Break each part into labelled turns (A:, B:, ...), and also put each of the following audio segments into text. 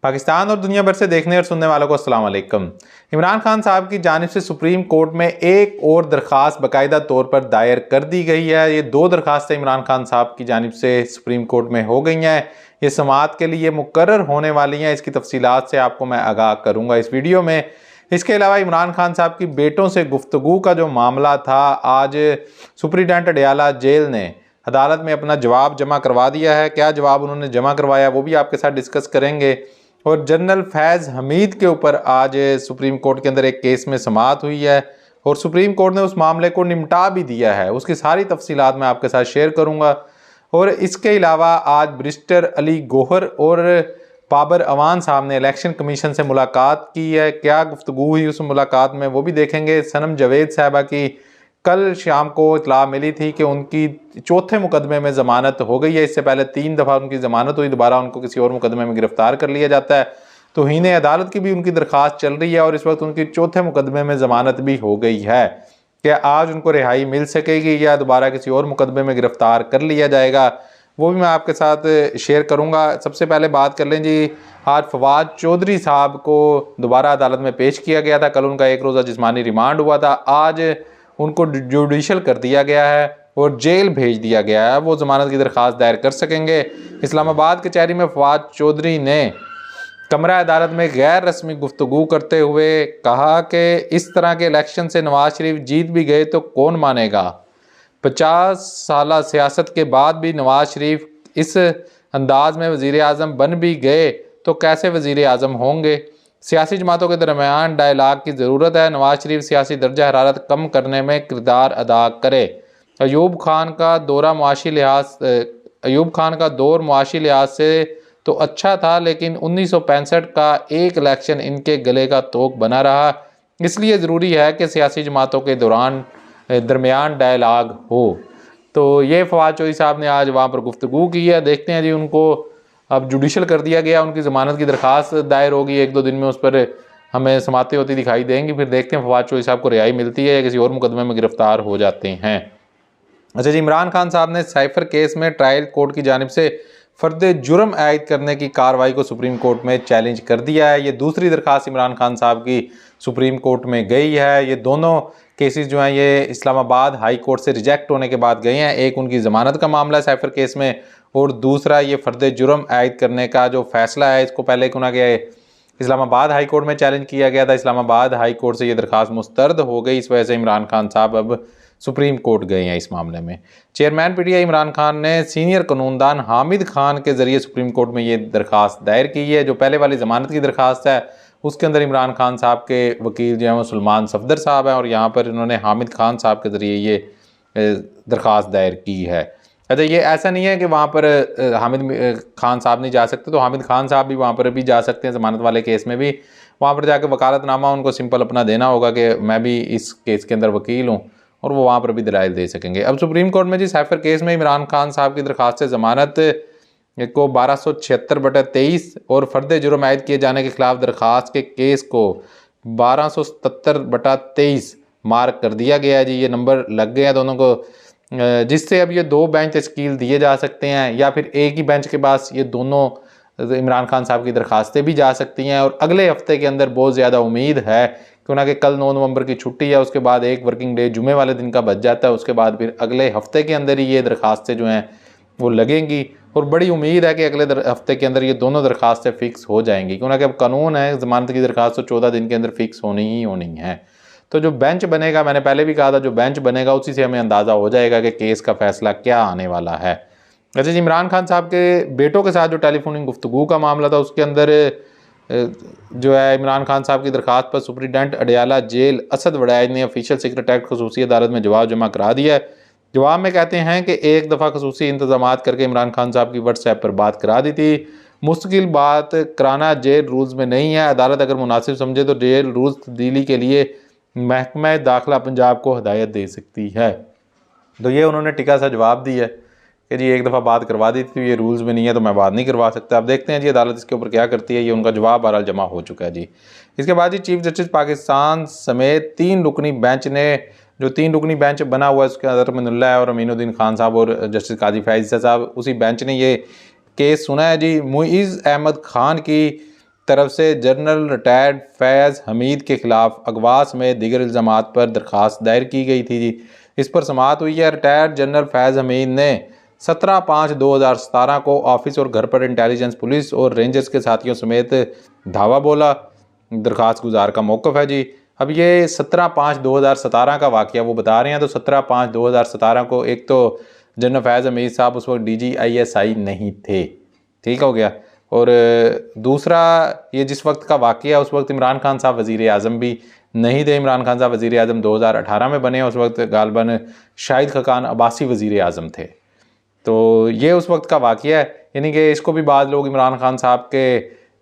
A: पाकिस्तान और दुनिया भर से देखने और सुनने वालों को अस्सलाम वालेकुम। इमरान खान साहब की जानिब से सुप्रीम कोर्ट में एक और दरख्वास्त बाकायदा तौर पर दायर कर दी गई है। ये दो दरख्वास्तें इमरान खान साहब की जानिब से सुप्रीम कोर्ट में हो गई हैं। ये समाअत के लिए मुकर्रर होने वाली हैं। इसकी तफसीलात से आपको मैं आगाह करूँगा इस वीडियो में। इसके अलावा इमरान खान साहब की बेटों से गुफ्तगू का जो मामला था, आज सुप्रीडेंट अडयाला जेल ने अदालत में अपना जवाब जमा करवा दिया है। क्या जवाब उन्होंने जमा करवाया वो भी आपके साथ डिस्कस करेंगे। और जनरल फैज़ हमीद के ऊपर आज सुप्रीम कोर्ट के अंदर एक केस में समाअत हुई है और सुप्रीम कोर्ट ने उस मामले को निपटा भी दिया है। उसकी सारी तफसीलात मैं आपके साथ शेयर करूंगा। और इसके अलावा आज बैरिस्टर अली गौहर और बाबर अवान साहब ने इलेक्शन कमीशन से मुलाकात की है। क्या गुफ्तगू हुई उस मुलाकात में वो भी देखेंगे। सनम जावेद साहबा की कल शाम को इतला मिली थी कि उनकी चौथे मुकदमे में ज़मानत हो गई है। इससे पहले 3 दफ़ा उनकी ज़मानत हुई, दोबारा उनको किसी और मुकदमे में गिरफ्तार कर लिया जाता है। तो हीने अदालत की भी उनकी दरख्वास्त चल रही है और इस वक्त उनकी चौथे मुकदमे में ज़मानत भी हो गई है। क्या आज उनको रिहाई मिल सकेगी या दोबारा किसी और मुकदमे में गिरफ्तार कर लिया जाएगा, वो भी मैं आपके साथ शेयर करूँगा। सबसे पहले बात कर लें जी, आज फवाद चौधरी साहब को दोबारा अदालत में पेश किया गया था। कल उनका एक रोज़ा जिस्मानी रिमांड हुआ था। आज उनको जुडिशल कर दिया गया है और जेल भेज दिया गया है। वो ज़मानत की दरख्वास्त दायर कर सकेंगे। इस्लामाबाद कचहरी में फवाद चौधरी ने कमरा अदालत में गैर रस्मी गुफ्तगू करते हुए कहा कि इस तरह के इलेक्शन से नवाज शरीफ जीत भी गए तो कौन मानेगा। 50 साल सियासत के बाद भी नवाज शरीफ इस अंदाज में वज़ीर आज़म बन भी गए तो कैसे वज़ीर आज़म होंगे। सियासी जमातों के दरमियान डायलाग की ज़रूरत है। नवाज शरीफ सियासी दर्जा हरारत कम करने में किरदार अदा करे। अयूब खान का दौर मुआशी लिहाज से तो अच्छा था, लेकिन 1965 का एक इलेक्शन इनके गले का तोक बना रहा। इसलिए ज़रूरी है कि सियासी जमातों के दरमियान डायलाग हो। तो ये फवाद चौधरी साहब ने आज वहाँ पर गुफ्तगू की है। देखते हैं जी, उनको अब जुडिशल कर दिया गया, उनकी ज़मानत की दरख्वास्त दायर होगी। 1-2 दिन में उस पर हमें समातें होती दिखाई देंगी। फिर देखते हैं फवाद चौधरी साहब को रिहाई मिलती है या किसी और मुकदमे में गिरफ्तार हो जाते हैं। अच्छा जी, इमरान खान साहब ने साइफर केस में ट्रायल कोर्ट की जानिब से फ़र्द जुर्म आयद करने की कार्रवाई को सुप्रीम कोर्ट में चैलेंज कर दिया है। ये दूसरी दरख्वास्त इमरान खान साहब की सुप्रीम कोर्ट में गई है। ये दोनों केसेस जो हैं ये इस्लामाबाद हाई कोर्ट से रिजेक्ट होने के बाद गए हैं। एक उनकी ज़मानत का मामला है साइफर केस में, और दूसरा ये फ़र्द जुर्म आयद करने का जो फैसला है, इसको पहले क्यों ना गया इस्लामाबाद हाई कोर्ट में चैलेंज किया गया था। इस्लामाबाद हाई कोर्ट से ये दरख्वास्त मुस्तरद हो गई। इस वजह से इमरान खान साहब अब सुप्रीम कोर्ट गए हैं इस मामले में। चेयरमैन पीटीआई इमरान खान ने सीनियर कानूनदान हामिद खान के ज़रिए सुप्रीम कोर्ट में ये दरख्वास्त दायर की है। जो पहले वाली ज़मानत की दरख्वास्त है उसके अंदर इमरान खान साहब के वकील जो हैं वो सलमान सफदर साहब हैं, और यहाँ पर इन्होंने हामिद खान साहब के ज़रिए ये दरख्वास्त दायर की है। अच्छा, ये ऐसा नहीं है कि वहाँ पर हामिद खान साहब नहीं जा सकते, तो हामिद खान साहब भी वहाँ पर भी जा सकते हैं। ज़मानत वाले केस में भी वहाँ पर जाकर वकालतनामा उनको सिंपल अपना देना होगा कि मैं भी इस केस के अंदर वकील हूँ, और वो वहाँ पर भी दलाइल दे सकेंगे। अब सुप्रीम कोर्ट में जी साइफर केस में इमरान खान साहब की दरख्वास्त से ज़मानत को 1276/23 और फ़र्द जुर्म आयद किए जाने के खिलाफ दरख्वास्त के केस को 1277/23 मार्क कर दिया गया है जी। ये नंबर लग गए हैं दोनों को, जिससे अब ये 2 बेंच तश्कील दिए जा सकते हैं, या फिर एक ही बेंच के पास ये दोनों इमरान खान साहब की दरख्वास्तें भी जा सकती हैं। और अगले हफ्ते के अंदर बहुत ज़्यादा उम्मीद है, क्यों ना कि कल 9 नवंबर की छुट्टी है, उसके बाद एक वर्किंग डे जुमे वाले दिन का बच जाता है। उसके बाद फिर अगले हफ्ते के अंदर ही ये दरख्वास्तें जो हैं वो लगेंगी, और बड़ी उम्मीद है कि अगले हफ्ते के अंदर ये दोनों दरख्वास्तें फ़िक्स हो जाएंगी। क्यों ना कि अब कानून है ज़मानत की दरख्वास्त तो 14 दिन के अंदर फ़िक्स होनी ही होनी है। तो जो बेंच बनेगा, मैंने पहले भी कहा था, जो बेंच बनेगा उसी से हमें अंदाज़ा हो जाएगा कि केस का फ़ैसला क्या आने वाला है। अच्छा जी, इमरान खान साहब के बेटों के साथ जो टेलीफोनिक गुफ्तगू का मामला था, उसके अंदर जो है इमरान खान साहब की दरख्वास्त पर सुप्रीडेंट अडयाला जेल असद वड़ाइज ने ऑफिशियल सीक्रेट एक्ट खसूसी अदालत में जवाब जमा करा दिया है। जवाब में कहते हैं कि एक दफ़ा खसूसी इंतजामात करके इमरान खान साहब की व्हाट्सएप पर बात करा दी थी। मुस्तकिल बात कराना जेल रूल्स में नहीं है। अदालत अगर मुनासिब समझे तो जेल रूल्स तब्दीली के लिए महकमा दाखिला पंजाब को हदायत दे सकती है। तो ये उन्होंने टिका सा जवाब दिया है कि जी एक दफ़ा बात करवा दी थी, ये रूल्स में नहीं है तो मैं बात नहीं करवा सकता। अब देखते हैं जी अदालत इसके ऊपर क्या करती है। ये उनका जवाब बहरहाल जमा हो चुका है जी। इसके बाद जी चीफ जस्टिस पाकिस्तान समेत 3 रुकनी बेंच ने, जो 3 रुकनी बेंच बना हुआ है उसके अंदर अमीनुल्लाह और अमीनुद्दीन खान साहब और जस्टिस काजी फैज़ साहब, उसी बेंच ने ये केस सुना है जी। मुइज़ अहमद खान की तरफ से जनरल रिटायर्ड फैज़ हमीद के खिलाफ अगवा समेत दीगर इल्ज़ामात पर दरख्वास्त दायर की गई थी जी। इस पर समाअत हुई है। रिटायर्ड जनरल फैज़ हमीद ने 17/5/2017 को ऑफिस और घर पर इंटेलिजेंस पुलिस और रेंजर्स के साथियों समेत धावा बोला। दरख्वास्त गुजार का मौक़िफ़ है जी। अब ये 17/5/2017 का वाक़या वो बता रहे हैं। तो 17/5/2017 को एक तो जनरल फैज़ हमीद साहब उस वक्त DGISI नहीं थे, ठीक हो गया। और दूसरा ये जिस वक्त का वाक़या उस वक्त इमरान खान साहब वज़ीर आज़म भी नहीं थे। इमरान खान साहब वज़ीर आज़म 2018 में बने। उस वक्त गालिबन शाहिद खकान अब्बासी वज़ीर आज़म थे। तो ये उस वक्त का वाक़या है। यानी कि इसको भी बाद लोग इमरान खान साहब के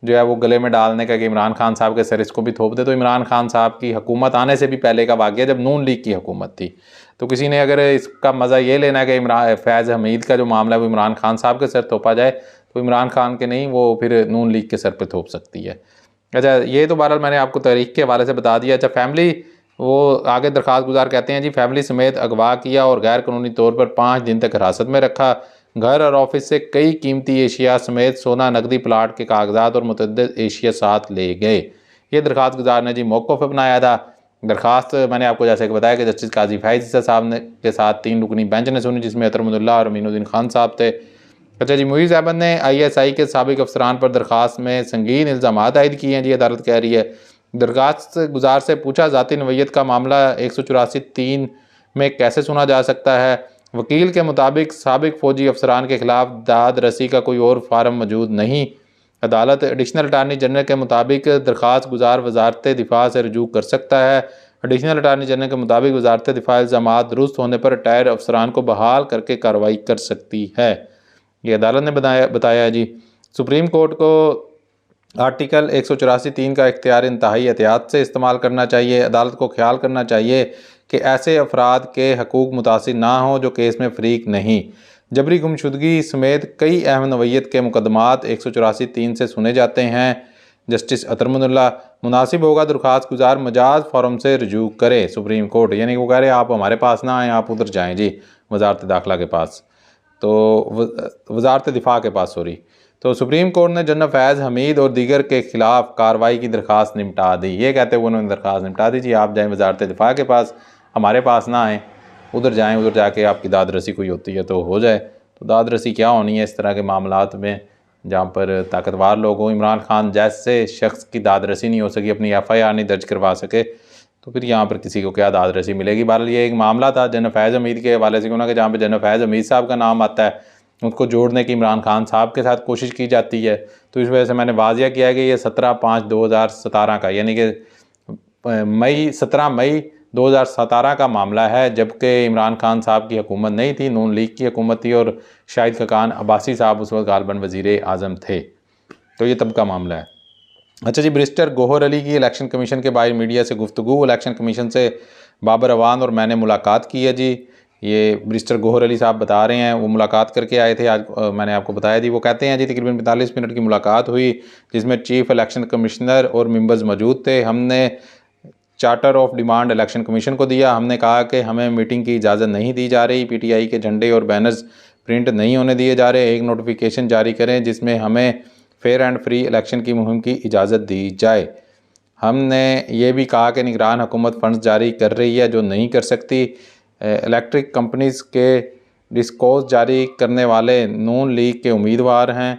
A: जो है वो गले में डालने का कि इमरान खान साहब के सर इसको भी थोप दे। तो इमरान खान साहब की हुकूमत आने से भी पहले का वाक़या जब नून लीग की हुकूमत थी। तो किसी ने अगर इसका मज़ा ये लेना है कि इमरान फैज़ हमीद का जो मामला है वो इमरान खान साहब के सर थोपा जाए, तो इमरान खान के नहीं, वो फिर नून लीग के सर पे थोप सकती है। अच्छा, ये तो बहरहाल मैंने आपको तारीख के हवाले से बता दिया। अच्छा, फैमिली वो आगे दरख्वास्त गुजार कहते हैं जी, फैमिली समेत अगवा किया और गैर कानूनी तौर पर 5 दिन तक हिरासत में रखा। घर और ऑफिस से कई कीमती एशिया समेत सोना, नकदी, प्लाट के कागजात और मुतअद्दिद एशिया साथ ले गए। ये दरख्वास्त गुजार ने जी मौक़िफ़ अपनाया था। दरख्वास्त मैंने आपको जैसे कि बताया कि जस्टिस काजी फैज़ साहब ने के साथ 3 रुकनी बेंच ने सुनी, जिसमें अतरमुल्लाह और अमीनुद्दीन खान साहब थे। अच्छा जी, मुईज़ अहमद ने ISI के साबिक़ अफसरान पर दरख्वास्त में संगीन इल्ज़ामात आयद किए हैं जी। अदालत कह रही है दरख्वास्त गुजार से पूछा ज़ाती नवैयत का मामला 184(3) में कैसे सुना जा सकता है। वकील के मुताबिक साबिक़ फ़ौजी अफसरान के खिलाफ दाद रसी का कोई और फार्म मौजूद नहीं। अदालत एडिशनल अटारनी जनरल के मुताबिक दरख्वास्त गुजार वजारत दिफा से रजू कर सकता है। एडिशनल अटारनी जनरल के मुताबिक वजारत दिफा इल्ज़ामात दुरुस्त होने पर रिटायर्ड अफसरान को बहाल करके कार्रवाई कर सकती है। ये अदालत ने बताया जी। सुप्रीम कोर्ट को आर्टिकल 184(3) का इख्तियार इंतहाई एहतियात से इस्तेमाल करना चाहिए। अदालत को ख्याल करना चाहिए कि ऐसे अफराद के हकूक़ मुतासिर ना हों जो केस में फ़रीक नहीं। जबरी गुमशुदगी समेत कई अहम नवैयत के मुकदमात 184(3) से सुने जाते हैं। जस्टिस अतरमुल्लाह मुनासिब होगा दरख्वास्त गुजार मजाज फॉरम से रजू करे सुप्रीम कोर्ट। यानी वो कह रहे आप हमारे पास ना आएँ, आप उधर जाएँ जी, वजारत दाखिला के पास, तो वजारत दिफा के पास, सॉरी। तो सुप्रीम कोर्ट ने जनरल फैज़ हमीद और दीगर के खिलाफ कार्रवाई की दरख्वास्त निपटा दी। ये कहते हुए उन्होंने दरख्वास्त निपटा दी जी, आप जाएँ वजारत दिफा के पास, हमारे पास ना आएँ, उधर जाएँ, उधर जाके आपकी दाद रसी कोई होती है तो हो जाए। तो दाद रसी क्या होनी है इस तरह के मामलात में जहाँ पर ताकतवर लोग हों। इमरान खान जैसे शख्स की दाद रसी नहीं हो सकी, अपनी FIR नहीं दर्ज करवा सके, तो फिर यहाँ पर किसी को क्या दाद रसी मिलेगी। बहरहाल ये एक मामला था जनरल फैज़ हमीद के हवाले से, क्योंकि जहाँ पर जनरल फैज़ हमीद साहब का नाम आता है उसको जोड़ने की इमरान खान साहब के साथ कोशिश की जाती है। तो इस वजह से मैंने वाजिया किया है कि ये 17/5/2017 का, यानी कि 17 मई 2017 का मामला है, जबकि इमरान खान साहब की हुकूमत नहीं थी, नून लीग की हुकूमत थी और शाहिद खकान अब्बासी साहब उस वक्त गालिबन वज़ीर आज़म थे। तो ये तब का मामला है। अच्छा जी, बैरिस्टर गौहर अली की इलेक्शन कमीशन के बाहर मीडिया से गुफ्तगू। इलेक्शन कमीशन से बाबर अवान और मैंने मुलाकात की है जी। ये बैरिस्टर गौहर अली साहब बता रहे हैं, वो मुलाकात करके आए थे आज, मैंने आपको बताया थी। वो कहते हैं जी तकरीबन 45 मिनट की मुलाकात हुई, जिसमें चीफ इलेक्शन कमिश्नर और मेंबर्स मौजूद थे। हमने charter of demand election commission को दिया। हमने कहा कि हमें मीटिंग की इजाज़त नहीं दी जा रही, PTI के झंडे और बैनर्स प्रिंट नहीं होने दिए जा रहे। एक नोटिफिकेशन जारी करें जिसमें हमें फेयर एंड फ्री इलेक्शन की मुहिम की इजाज़त दी जाए। हमने ये भी कहा कि निगरान हुकूमत फ़ंड्स जारी कर रही है जो नहीं कर सकती। इलेक्ट्रिक कंपनीज़ के डिस्कोर्स जारी करने वाले नून लीग के उम्मीदवार हैं।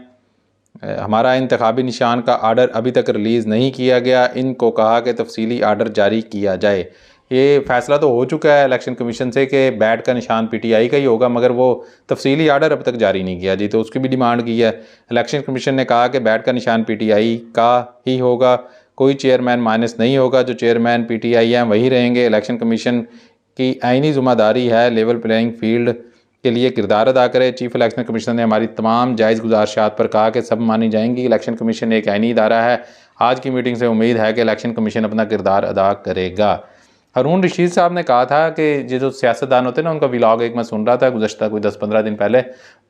A: हमारा इंतखाबी निशान का आर्डर अभी तक रिलीज़ नहीं किया गया। इनको कहा कि तफसीली आर्डर जारी किया जाए। ये फ़ैसला तो हो चुका है इलेक्शन कमीशन से कि बैट का निशान PTI का ही होगा, मगर वो तफसीली आर्डर अब तक जारी नहीं किया जी, तो उसकी भी डिमांड की है। इलेक्शन कमीशन ने कहा कि बैट का निशान PTI का ही होगा, कोई चेयरमैन माइनस नहीं होगा, जो चेयरमैन PTI हैं वही रहेंगे। इलेक्शन कमीशन की आइनी ज़िम्मेदारी है लेवल प्लेइंग फील्ड के लिए किरदार अदा करे। चीफ इलेक्शन कमिश्नर ने हमारी तमाम जायज़ गुजारिशात पर कहा कि सब मानी जाएंगी। इलेक्शन कमीशन एक आइनी इदारा है। आज की मीटिंग से उम्मीद है कि इलेक्शन कमीशन अपना किरदार अदा करेगा। हारून रशीद साहब ने कहा था कि ये जो सियासतदान होते हैं ना, उनका व्लॉग एक मैं सुन रहा था गुज़श्ता कोई 10-15 दिन पहले,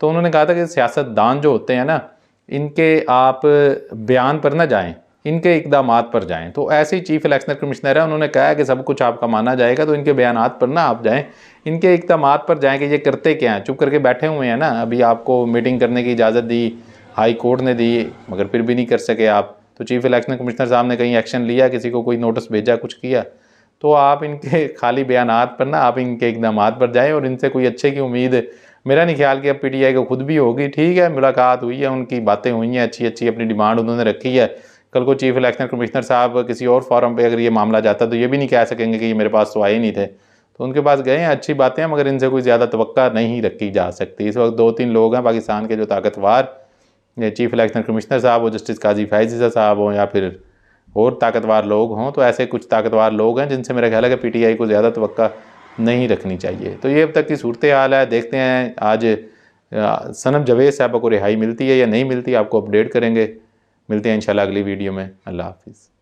A: तो उन्होंने कहा था कि सियासतदान जो होते हैं ना, इनके आप बयान पर ना जाएँ, इनके इकदामात पर जाएं। तो ऐसे ही चीफ इलेक्शन कमिश्नर है, उन्होंने कहा है कि सब कुछ आपका माना जाएगा, तो इनके बयानात पर ना आप जाएं, इनके इकदामात पर जाएं कि ये करते क्या हैं। चुप करके बैठे हुए हैं ना, अभी आपको मीटिंग करने की इजाज़त दी, हाई कोर्ट ने दी, मगर फिर भी नहीं कर सके आप। तो चीफ इलेक्शन कमिश्नर साहब ने कहीं एक्शन लिया, किसी को कोई नोटिस भेजा, कुछ किया, तो आप इनके खाली बयानात पर ना, आप इनके इकदाम पर जाएँ और इनसे कोई अच्छे की उम्मीद मेरा नहीं ख्याल कि अब PTI को खुद भी होगी। ठीक है, मुलाकात हुई है, उनकी बातें हुई हैं, अच्छी अच्छी अपनी डिमांड उन्होंने रखी है। कल को चीफ इलेक्शन कमिश्नर साहब किसी और फॉरम पे अगर ये मामला जाता तो ये भी नहीं कह सकेंगे कि ये मेरे पास तो आए नहीं थे। तो उनके पास गए हैं, अच्छी बातें हैं, मगर इनसे कोई ज़्यादा तवक्का नहीं रखी जा सकती। इस वक्त 2-3 लोग हैं पाकिस्तान के जो ताकतवर, चीफ इलेक्शन कमिश्नर साहब हो, जस्टिस काजी फैज़ ईसा साहब हों, या फिर और ताकतवर लोग हों। तो ऐसे कुछ ताकतवर लोग हैं जिनसे मेरा ख्याल है कि PTI को ज़्यादा तवक्का नहीं रखनी चाहिए। तो ये अब तक की सूरत हाल है। देखते हैं आज सनम जवेद साहबा को रिहाई मिलती है या नहीं मिलती, आपको अपडेट करेंगे। मिलते हैं इंशाल्लाह अगली वीडियो में। अल्लाह हाफिज़।